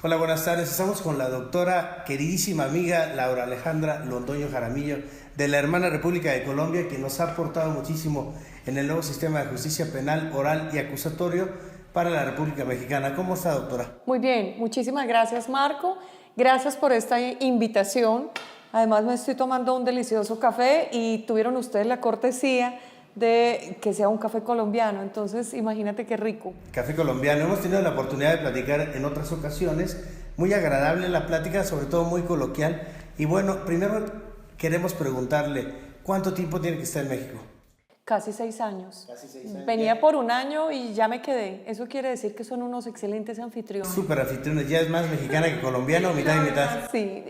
Hola, buenas tardes. Estamos con la doctora, queridísima amiga Laura Alejandra Londoño Jaramillo, de la hermana República de Colombia, que nos ha aportado muchísimo en el nuevo sistema de justicia penal, oral y acusatorio para la República Mexicana. ¿Cómo está, doctora? Muy bien, muchísimas gracias, Marco. Gracias por esta invitación. Además, me estoy tomando un delicioso café y tuvieron ustedes la cortesía de que sea un café colombiano. Entonces, imagínate qué rico. Café colombiano. Hemos tenido la oportunidad de platicar en otras ocasiones. Muy agradable la plática, sobre todo muy coloquial. Y bueno, primero queremos preguntarle, ¿cuánto tiempo tiene que estar en México? Casi 6 años. Casi 6 años. Venía por un año y ya me quedé. Eso quiere decir que son unos excelentes anfitriones. Súper anfitriones. ¿Ya es más mexicana que colombiana o mitad y mitad? Sí,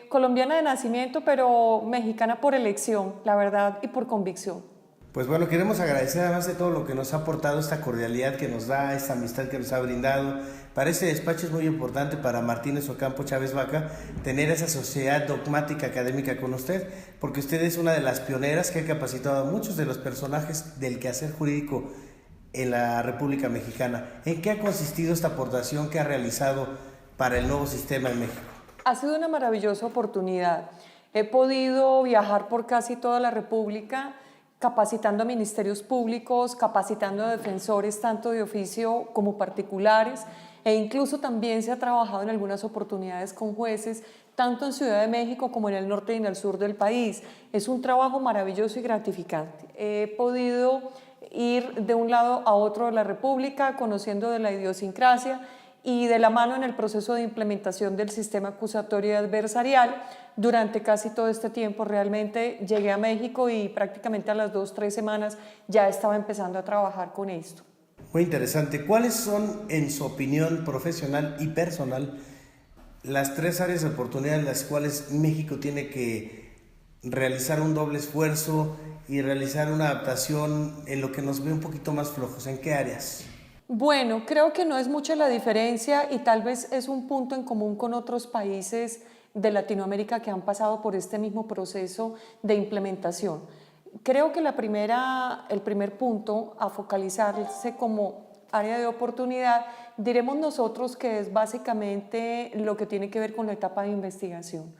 colombiana de nacimiento, pero mexicana por elección, la verdad, y por convicción. Pues bueno, queremos agradecer además de todo lo que nos ha aportado, esta cordialidad que nos da, esta amistad que nos ha brindado. Para este despacho es muy importante para Martínez Ocampo Chávez Vaca tener esa sociedad dogmática académica con usted, porque usted es una de las pioneras que ha capacitado a muchos de los personajes del quehacer jurídico en la República Mexicana. ¿En qué ha consistido esta aportación que ha realizado para el nuevo sistema en México? Ha sido una maravillosa oportunidad. He podido viajar por casi toda la República, capacitando a ministerios públicos, capacitando a defensores tanto de oficio como particulares, e incluso también se ha trabajado en algunas oportunidades con jueces, tanto en Ciudad de México como en el norte y en el sur del país. Es un trabajo maravilloso y gratificante. He podido ir de un lado a otro de la República, conociendo de la idiosincrasia y de la mano en el proceso de implementación del sistema acusatorio y adversarial. Durante casi todo este tiempo realmente llegué a México y prácticamente a las 2-3 semanas ya estaba empezando a trabajar con esto. Muy interesante. ¿Cuáles son, en su opinión profesional y personal, las 3 áreas de oportunidad en las cuales México tiene que realizar un doble esfuerzo y realizar una adaptación en lo que nos ve un poquito más flojos? ¿En qué áreas? Bueno, creo que no es mucha la diferencia y tal vez es un punto en común con otros países de Latinoamérica que han pasado por este mismo proceso de implementación. Creo que el primer punto a focalizarse como área de oportunidad, diremos nosotros que es básicamente lo que tiene que ver con la etapa de investigación.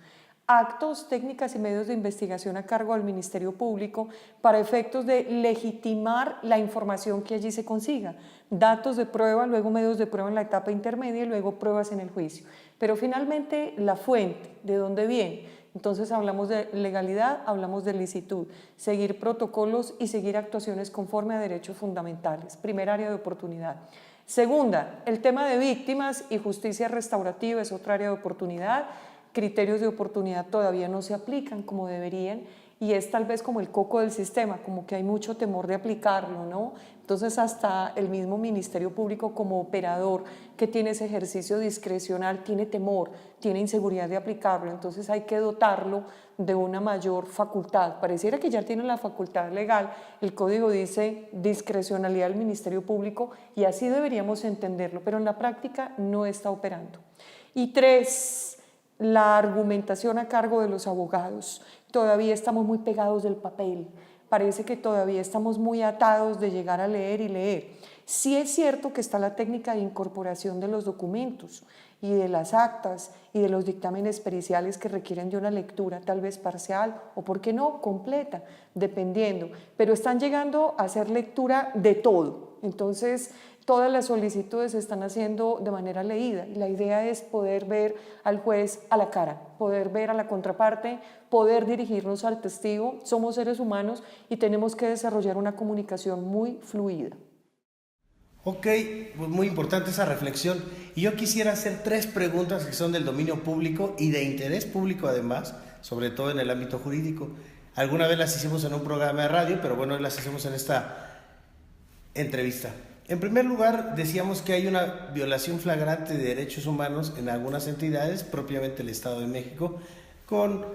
Actos, técnicas y medios de investigación a cargo del Ministerio Público para efectos de legitimar la información que allí se consiga. Datos de prueba, luego medios de prueba en la etapa intermedia y luego pruebas en el juicio. Pero finalmente la fuente, ¿de dónde viene? Entonces hablamos de legalidad, hablamos de licitud, seguir protocolos y seguir actuaciones conforme a derechos fundamentales. Primer área de oportunidad. Segunda, el tema de víctimas y justicia restaurativa es otra área de oportunidad. Criterios de oportunidad todavía no se aplican como deberían y es tal vez como el coco del sistema, como que hay mucho temor de aplicarlo, ¿no? Entonces hasta el mismo Ministerio Público como operador que tiene ese ejercicio discrecional tiene temor, tiene inseguridad de aplicarlo, entonces hay que dotarlo de una mayor facultad. Pareciera que ya tiene la facultad legal, el código dice discrecionalidad del Ministerio Público y así deberíamos entenderlo, pero en la práctica no está operando. Y 3, la argumentación a cargo de los abogados. Todavía estamos muy pegados del papel, parece que todavía estamos muy atados de llegar a leer y leer. Sí es cierto que está la técnica de incorporación de los documentos y de las actas y de los dictámenes periciales que requieren de una lectura tal vez parcial o, por qué no, completa, dependiendo, pero están llegando a hacer lectura de todo. Entonces, todas las solicitudes se están haciendo de manera leída y la idea es poder ver al juez a la cara, poder ver a la contraparte, poder dirigirnos al testigo. Somos seres humanos y tenemos que desarrollar una comunicación muy fluida. Ok, pues muy importante esa reflexión. Y yo quisiera hacer 3 preguntas que son del dominio público y de interés público además, sobre todo en el ámbito jurídico. Alguna vez las hicimos en un programa de radio, pero bueno, las hacemos en esta entrevista. En primer lugar, decíamos que hay una violación flagrante de derechos humanos en algunas entidades, propiamente el Estado de México, con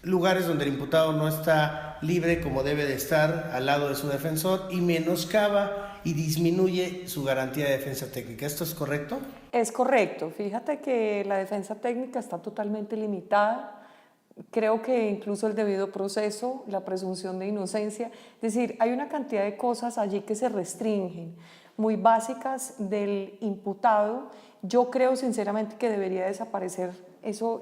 lugares donde el imputado no está libre como debe de estar al lado de su defensor y menoscaba y disminuye su garantía de defensa técnica. ¿Esto es correcto? Es correcto. Fíjate que la defensa técnica está totalmente limitada. Creo que incluso el debido proceso, la presunción de inocencia, es decir, hay una cantidad de cosas allí que se restringen, muy básicas del imputado. Yo creo sinceramente que debería desaparecer esto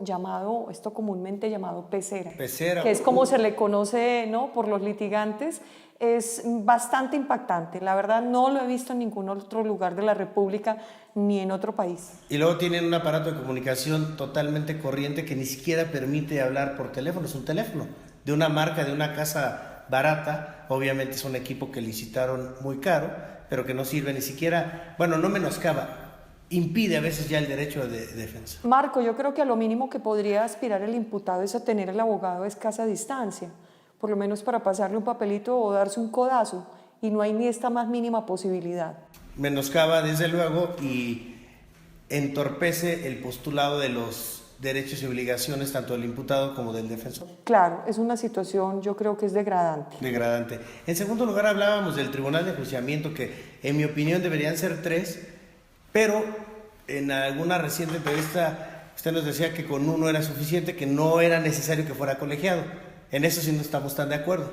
comúnmente llamado pecera, Pecera. que es como se le conoce, ¿no?, por los litigantes. Es bastante impactante, la verdad no lo he visto en ningún otro lugar de la República ni en otro país. Y luego tienen un aparato de comunicación totalmente corriente que ni siquiera permite hablar por teléfono, es un teléfono de una marca, de una casa barata, obviamente es un equipo que licitaron muy caro, pero que no sirve ni siquiera, bueno, no menoscaba, impide a veces ya el derecho de defensa. Marco, yo creo que a lo mínimo que podría aspirar el imputado es a tener el abogado a escasa distancia, por lo menos para pasarle un papelito o darse un codazo, y no hay ni esta más mínima posibilidad. Menoscaba desde luego y entorpece el postulado de los derechos y obligaciones tanto del imputado como del defensor. Claro, es una situación, yo creo que es degradante. Degradante. En segundo lugar hablábamos del tribunal de enjuiciamiento, que en mi opinión deberían ser 3, pero en alguna reciente entrevista usted nos decía que con uno era suficiente, que no era necesario que fuera colegiado. En eso sí no estamos tan de acuerdo.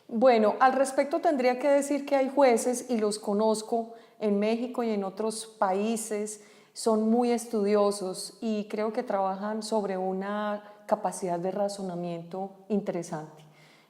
Bueno, al respecto tendría que decir que hay jueces, y los conozco en México y en otros países, son muy estudiosos y creo que trabajan sobre una capacidad de razonamiento interesante.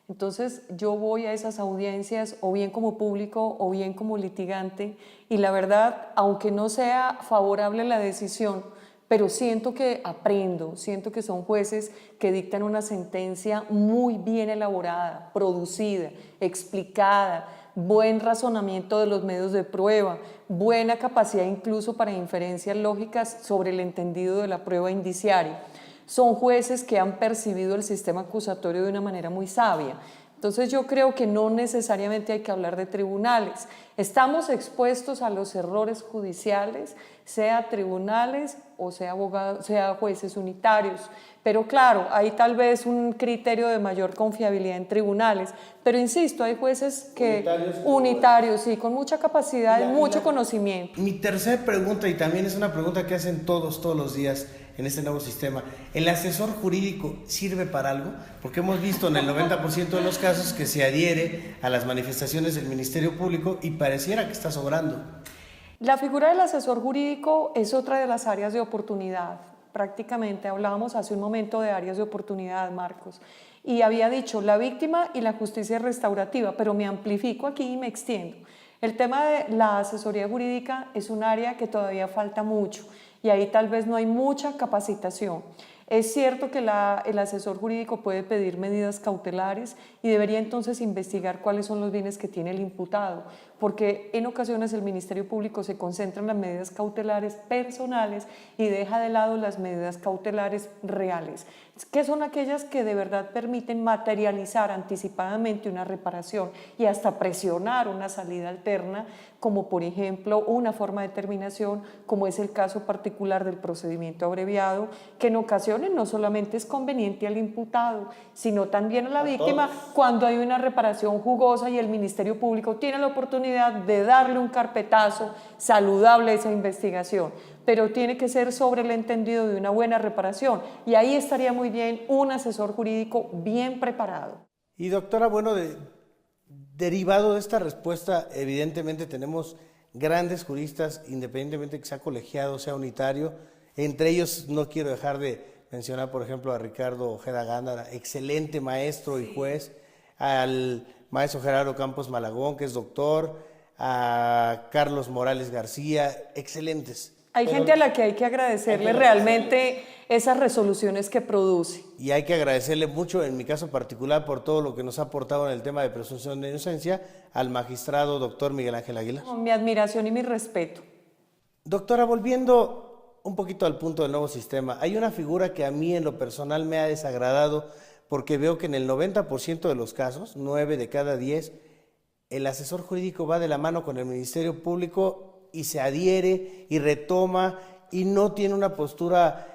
Entonces yo voy a esas audiencias o bien como público o bien como litigante, y la verdad, aunque no sea favorable la decisión, pero siento que aprendo, siento que son jueces que dictan una sentencia muy bien elaborada, producida, explicada, buen razonamiento de los medios de prueba, buena capacidad incluso para inferencias lógicas sobre el entendido de la prueba indiciaria. Son jueces que han percibido el sistema acusatorio de una manera muy sabia. Entonces yo creo que no necesariamente hay que hablar de tribunales. Estamos expuestos a los errores judiciales, sea tribunales o sea abogados, sea jueces unitarios. Pero claro, hay tal vez un criterio de mayor confiabilidad en tribunales. Pero insisto, hay jueces que unitarios, sí, con mucha capacidad y mucho conocimiento. Mi tercera pregunta, y también es una pregunta que hacen todos los días en este nuevo sistema, ¿el asesor jurídico sirve para algo? Porque hemos visto en el 90% de los casos que se adhiere a las manifestaciones del Ministerio Público y pareciera que está sobrando. La figura del asesor jurídico es otra de las áreas de oportunidad. Prácticamente hablábamos hace un momento de áreas de oportunidad, Marcos, y había dicho la víctima y la justicia restaurativa, pero me amplifico aquí y me extiendo. El tema de la asesoría jurídica es un área que todavía falta mucho, y ahí tal vez no hay mucha capacitación. Es cierto que el asesor jurídico puede pedir medidas cautelares y debería entonces investigar cuáles son los bienes que tiene el imputado, porque en ocasiones el Ministerio Público se concentra en las medidas cautelares personales y deja de lado las medidas cautelares reales, que son aquellas que de verdad permiten materializar anticipadamente una reparación y hasta presionar una salida alterna, como por ejemplo una forma de terminación, como es el caso particular del procedimiento abreviado, que en ocasiones no solamente es conveniente al imputado, sino también a la víctima cuando hay una reparación jugosa y el Ministerio Público tiene la oportunidad de darle un carpetazo saludable a esa investigación, pero tiene que ser sobre el entendido de una buena reparación, y ahí estaría muy bien un asesor jurídico bien preparado. Y doctora, bueno, derivado de esta respuesta, evidentemente tenemos grandes juristas, independientemente que sea colegiado, sea unitario. Entre ellos no quiero dejar de mencionar, por ejemplo, a Ricardo Ojeda Gándara, excelente maestro y juez, al maestro Gerardo Campos Malagón, que es doctor, a Carlos Morales García, excelentes. Hay gente a la que hay que agradecerle realmente esas resoluciones que produce. Y hay que agradecerle mucho, en mi caso particular, por todo lo que nos ha aportado en el tema de presunción de inocencia, al magistrado doctor Miguel Ángel Aguilar. Mi admiración y mi respeto. Doctora, volviendo un poquito al punto del nuevo sistema, hay una figura que a mí en lo personal me ha desagradado, porque veo que en el 90% de los casos, 9 de cada 10, el asesor jurídico va de la mano con el Ministerio Público y se adhiere y retoma y no tiene una postura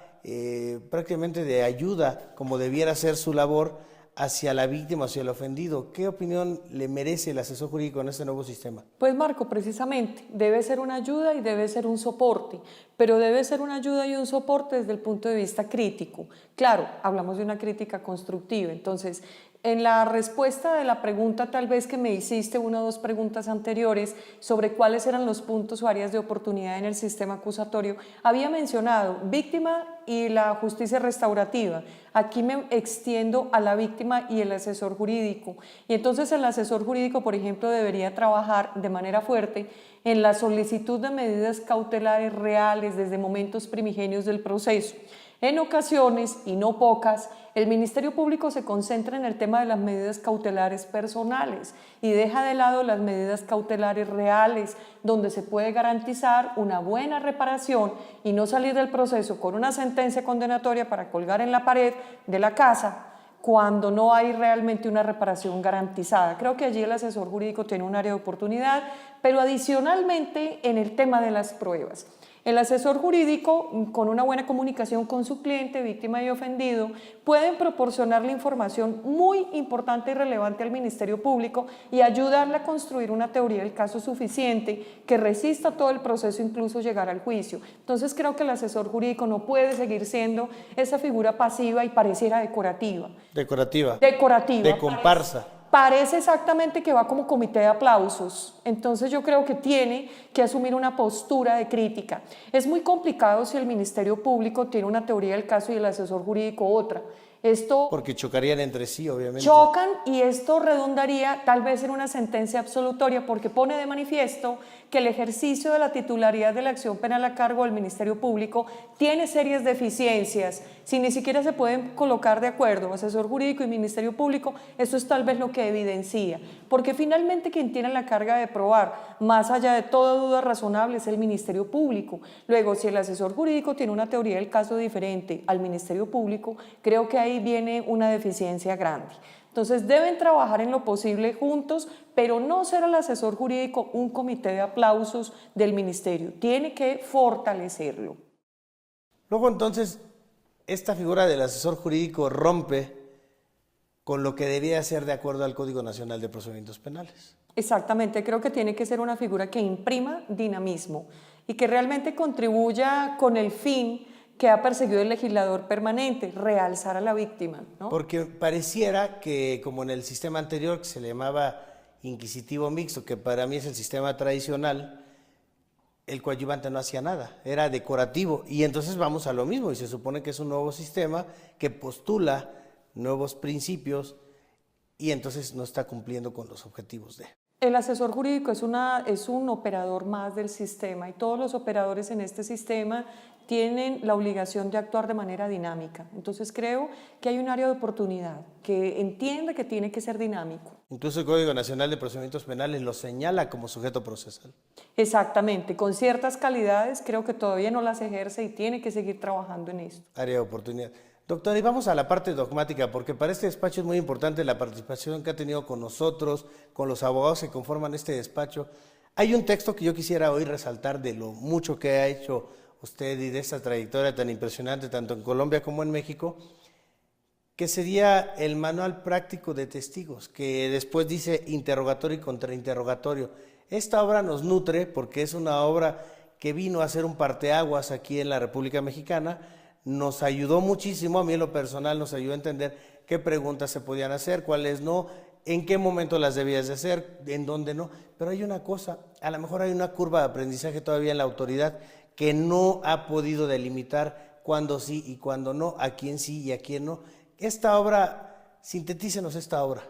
prácticamente de ayuda como debiera ser su labor hacia la víctima, hacia el ofendido. ¿Qué opinión le merece el asesor jurídico en este nuevo sistema? Pues Marco, precisamente, debe ser una ayuda y debe ser un soporte, pero debe ser una ayuda y un soporte desde el punto de vista crítico. Claro, hablamos de una crítica constructiva, entonces, en la respuesta de la pregunta tal vez que me hiciste, una o dos preguntas anteriores, sobre cuáles eran los puntos o áreas de oportunidad en el sistema acusatorio, había mencionado víctima y la justicia restaurativa. Aquí me extiendo a la víctima y el asesor jurídico. Y entonces el asesor jurídico, por ejemplo, debería trabajar de manera fuerte en la solicitud de medidas cautelares reales desde momentos primigenios del proceso. En ocasiones, y no pocas, el Ministerio Público se concentra en el tema de las medidas cautelares personales y deja de lado las medidas cautelares reales, donde se puede garantizar una buena reparación y no salir del proceso con una sentencia condenatoria para colgar en la pared de la casa cuando no hay realmente una reparación garantizada. Creo que allí el asesor jurídico tiene un área de oportunidad, pero adicionalmente en el tema de las pruebas. El asesor jurídico, con una buena comunicación con su cliente, víctima y ofendido, pueden proporcionarle información muy importante y relevante al Ministerio Público y ayudarle a construir una teoría del caso suficiente que resista todo el proceso, incluso llegar al juicio. Entonces creo que el asesor jurídico no puede seguir siendo esa figura pasiva y pareciera decorativa. Decorativa. Decorativa. De comparsa. Parece exactamente que va como comité de aplausos, entonces yo creo que tiene que asumir una postura de crítica. Es muy complicado si el Ministerio Público tiene una teoría del caso y el asesor jurídico otra. Porque chocarían entre sí, obviamente. Chocan y esto redundaría tal vez en una sentencia absolutoria porque pone de manifiesto que el ejercicio de la titularidad de la acción penal a cargo del Ministerio Público tiene serias deficiencias. Si ni siquiera se pueden colocar de acuerdo asesor jurídico y Ministerio Público, eso es tal vez lo que evidencia. Porque finalmente quien tiene la carga de probar, más allá de toda duda razonable, es el Ministerio Público. Luego, si el asesor jurídico tiene una teoría del caso diferente al Ministerio Público, creo que ahí viene una deficiencia grande. Entonces deben trabajar en lo posible juntos, pero no ser el asesor jurídico un comité de aplausos del ministerio, tiene que fortalecerlo. Luego entonces, esta figura del asesor jurídico rompe con lo que debía ser de acuerdo al Código Nacional de Procedimientos Penales. Exactamente, creo que tiene que ser una figura que imprima dinamismo y que realmente contribuya con el fin que ha perseguido el legislador permanente, realzar a la víctima, ¿no? Porque pareciera que, como en el sistema anterior, que se le llamaba inquisitivo mixto, que para mí es el sistema tradicional, el coadyuvante no hacía nada, era decorativo. Y entonces vamos a lo mismo, y se supone que es un nuevo sistema que postula nuevos principios y entonces no está cumpliendo con los objetivos de... El asesor jurídico es un operador más del sistema y todos los operadores en este sistema tienen la obligación de actuar de manera dinámica. Entonces creo que hay un área de oportunidad, que entiende que tiene que ser dinámico. Incluso el Código Nacional de Procedimientos Penales lo señala como sujeto procesal. Exactamente, con ciertas calidades creo que todavía no las ejerce y tiene que seguir trabajando en esto. Área de oportunidad. Doctor, y vamos a la parte dogmática, porque para este despacho es muy importante la participación que ha tenido con nosotros, con los abogados que conforman este despacho. Hay un texto que yo quisiera hoy resaltar de lo mucho que ha hecho usted y de esta trayectoria tan impresionante, tanto en Colombia como en México, que sería el manual práctico de testigos, que después dice interrogatorio y contrainterrogatorio. Esta obra nos nutre porque es una obra que vino a hacer un parteaguas aquí en la República Mexicana, nos ayudó muchísimo, a mí en lo personal nos ayudó a entender qué preguntas se podían hacer, cuáles no, en qué momento las debías de hacer, en dónde no. Pero hay una cosa, a lo mejor hay una curva de aprendizaje todavía en la autoridad que no ha podido delimitar cuándo sí y cuándo no, a quién sí y a quién no. Esta obra, sintetícenos esta obra.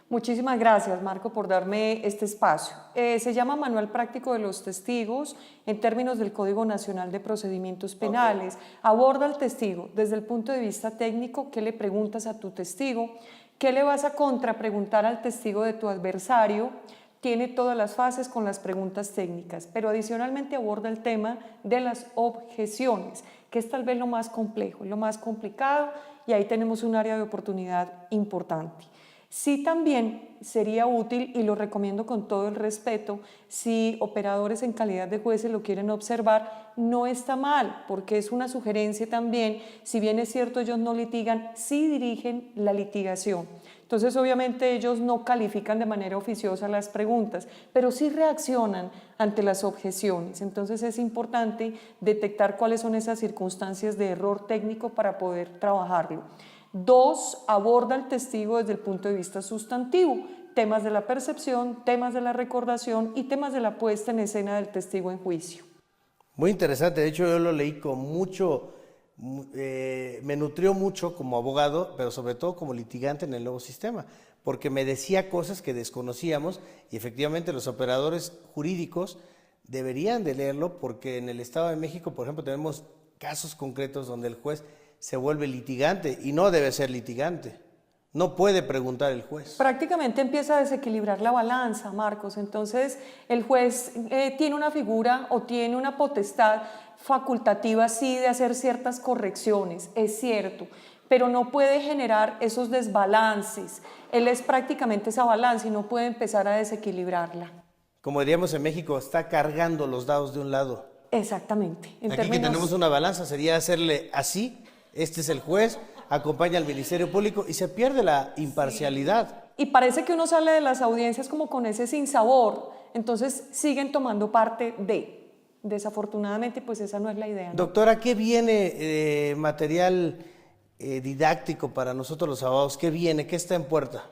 Muchísimas gracias, Marco, por darme este espacio. Se llama Manual Práctico de los Testigos en términos del Código Nacional de Procedimientos Penales. Aborda al testigo desde el punto de vista técnico, qué le preguntas a tu testigo, qué le vas a contrapreguntar al testigo de tu adversario. Tiene todas las fases con las preguntas técnicas, pero adicionalmente aborda el tema de las objeciones, que es tal vez lo más complejo, lo más complicado, y ahí tenemos un área de oportunidad importante. Sí, también sería útil, y lo recomiendo con todo el respeto, si operadores en calidad de jueces lo quieren observar, no está mal, porque es una sugerencia también. Si bien es cierto, ellos no litigan, sí dirigen la litigación. Entonces, obviamente, ellos no califican de manera oficiosa las preguntas, pero sí reaccionan ante las objeciones. Entonces, es importante detectar cuáles son esas circunstancias de error técnico para poder trabajarlo. 2, aborda al testigo desde el punto de vista sustantivo, temas de la percepción, temas de la recordación y temas de la puesta en escena del testigo en juicio. Muy interesante, de hecho yo lo leí con mucho, me nutrió mucho como abogado, pero sobre todo como litigante en el nuevo sistema, porque me decía cosas que desconocíamos y efectivamente los operadores jurídicos deberían de leerlo, porque en el Estado de México, por ejemplo, tenemos casos concretos donde el juez se vuelve litigante y no debe ser litigante. No puede preguntar el juez. Prácticamente empieza a desequilibrar la balanza, Marcos. Entonces, el juez tiene una figura o tiene una potestad facultativa, sí, de hacer ciertas correcciones, es cierto, pero no puede generar esos desbalances. Él es prácticamente esa balanza y no puede empezar a desequilibrarla. Como diríamos en México, está cargando los dados de un lado. Exactamente. Aquí que tenemos una balanza sería hacerle así. Este es el juez, acompaña al Ministerio Público y se pierde la imparcialidad. Y parece que uno sale de las audiencias como con ese sinsabor, entonces siguen tomando parte de. Desafortunadamente, pues esa no es la idea, ¿no? Doctora, ¿qué viene material didáctico para nosotros los abogados? ¿Qué viene? ¿Qué está en puerta?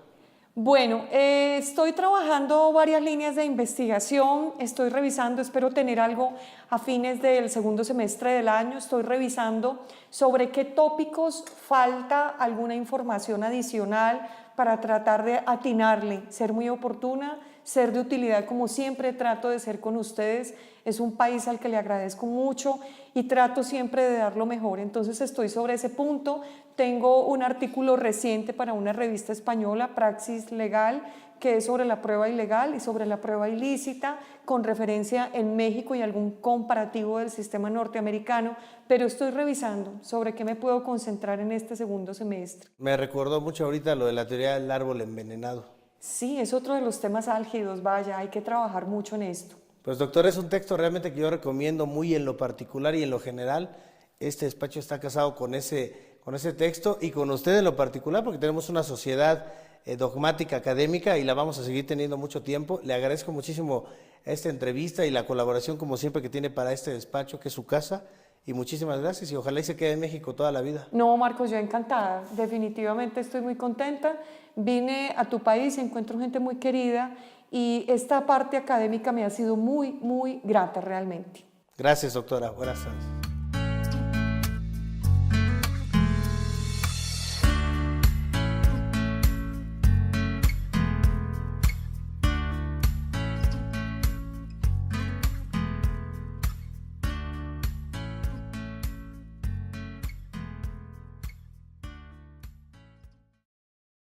Bueno, estoy trabajando varias líneas de investigación, estoy revisando, espero tener algo a fines del segundo semestre del año, estoy revisando sobre qué tópicos falta alguna información adicional para tratar de atinarle, ser muy oportuna, ser de utilidad como siempre trato de ser con ustedes. Es un país al que le agradezco mucho y trato siempre de dar lo mejor. Entonces estoy sobre ese punto. Tengo un artículo reciente para una revista española, Praxis Legal, que es sobre la prueba ilegal y sobre la prueba ilícita, con referencia en México y algún comparativo del sistema norteamericano, pero estoy revisando sobre qué me puedo concentrar en este segundo semestre. Me recordó mucho ahorita lo de la teoría del árbol envenenado. Sí, es otro de los temas álgidos, vaya, hay que trabajar mucho en esto. Pues doctor, es un texto realmente que yo recomiendo muy en lo particular y en lo general. Este despacho está casado con ese texto y con usted en lo particular, porque tenemos una sociedad dogmática académica y la vamos a seguir teniendo mucho tiempo. Le agradezco muchísimo esta entrevista y la colaboración como siempre que tiene para este despacho, que es su casa, y muchísimas gracias y ojalá y se quede en México toda la vida. No, Marcos, yo encantada, definitivamente estoy muy contenta. Vine a tu país y encuentro gente muy querida y esta parte académica me ha sido muy, muy grata realmente. Gracias, doctora. Buenas tardes.